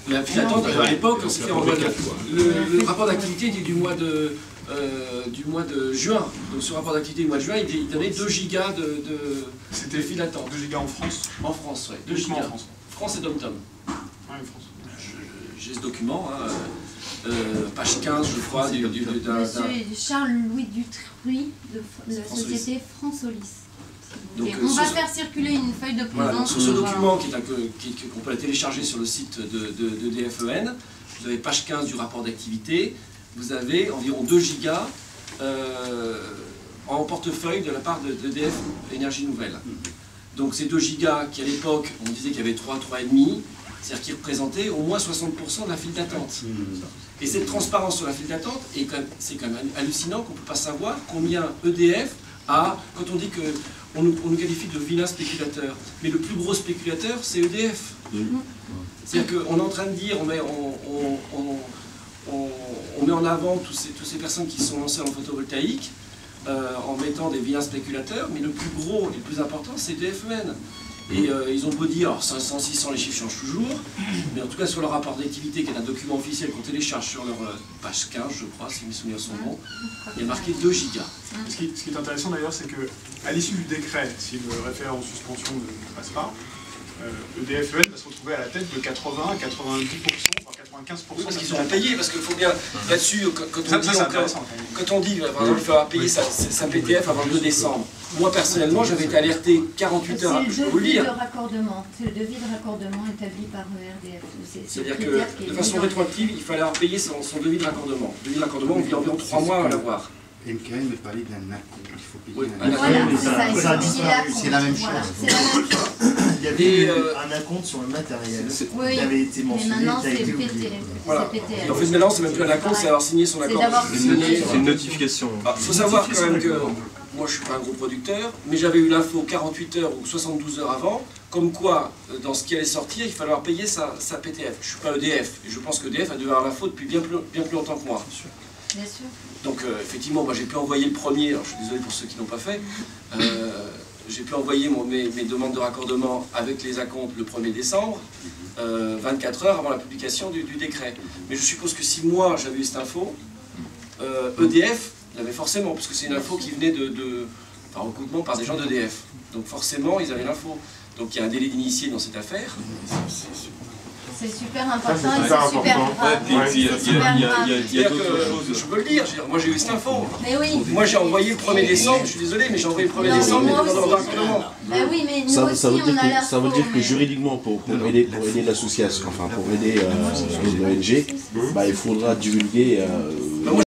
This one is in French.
La file d'attente, à l'époque, c'était en mois de... Le rapport d'activité était du mois de juin. Donc ce rapport d'activité du mois de juin, il donnait 2 gigas de file d'attente. 2 gigas en France? En France, oui. 2 gigas. En France. France et Dom-Tom. Oui, France. J'ai ce document, hein, page 15, je crois, Monsieur Charles-Louis Dutruy, de la société Fransolis. Donc, on va faire circuler une feuille de présence. Voilà, sur ce document qu'on peut la télécharger sur le site de DFEN, vous avez page 15 du rapport d'activité, vous avez environ 2 gigas en portefeuille de la part de DF Énergie Nouvelle. Donc ces 2 gigas qui à l'époque, on disait qu'il y avait 3,5, c'est-à-dire qui représentaient au moins 60% de la file d'attente. Et cette transparence sur la file d'attente, c'est quand même hallucinant qu'on ne peut pas savoir combien EDF a, quand on dit qu'on nous qualifie de vilains spéculateurs, mais le plus gros spéculateur, c'est EDF. C'est-à-dire qu'on est en train de dire, on met en avant toutes ces personnes qui sont lancées en photovoltaïque, en mettant des vilains spéculateurs, mais le plus gros et le plus important, c'est DFEN. Et ils ont beau dire, alors 500, 600, les chiffres changent toujours, mais en tout cas sur leur rapport d'activité, qui est un document officiel qu'on télécharge sur leur page 15, je crois, si mes souvenirs sont bons, il y a marqué 2 gigas. Ce qui est intéressant d'ailleurs, c'est qu'à l'issue du décret, si le référé en suspension ne passe pas, EDFEN va se retrouver à la tête de 80 à 90%, voire 95%. Oui, parce qu'ils ont payé, parce qu'il faut bien, là-dessus, quand on dit, par exemple, il faut payer sa PTF avant le 2 décembre, moi personnellement, j'avais été alerté 48 heures, je peux vous le dire. C'est le devis de raccordement établi par ERDF. C'est-à-dire que, de façon rétroactive, il fallait payer son devis de raccordement. Le devis de raccordement, on vit environ 3 mois à l'avoir. MKM me parlait d'un acompte, il faut payer un acompte. Voilà, c'est la même chose. Il y avait un acompte sur le matériel qui avait été mentionné, qui a été oublié. Voilà. Et en fait, maintenant, c'est même plus un acompte, c'est avoir signé son accord. C'est une notification. Il faut savoir quand même que moi, je ne suis pas un gros producteur, mais j'avais eu l'info 48 heures ou 72 heures avant, comme quoi, dans ce qui allait sortir, il fallait payer sa PTF. Je ne suis pas EDF, et je pense qu'EDF a dû avoir l'info depuis bien plus longtemps que moi. Bien sûr. Donc effectivement, moi j'ai pu envoyer le premier, alors je suis désolé pour ceux qui n'ont pas fait, j'ai pu envoyer mes demandes de raccordement avec les acomptes le 1er décembre, 24 heures avant la publication du décret. Mais je suppose que si moi j'avais eu cette info, EDF l'avait forcément, parce que c'est une info qui venait par recoupement par des gens d'EDF. Donc forcément, ils avaient l'info. Donc il y a un délai d'initié dans cette affaire. C'est super important et c'est super grave. Il y a d'autres choses. Je peux le dire, moi j'ai eu cette info. Mais oui. Moi j'ai envoyé le 1er décembre, je suis désolé, mais j'ai envoyé le 1er décembre, mais dans le raccordement. Oui, mais nous aussi, ça veut dire que juridiquement, pour aider l'association, enfin pour aider l'ONG, il faudra divulguer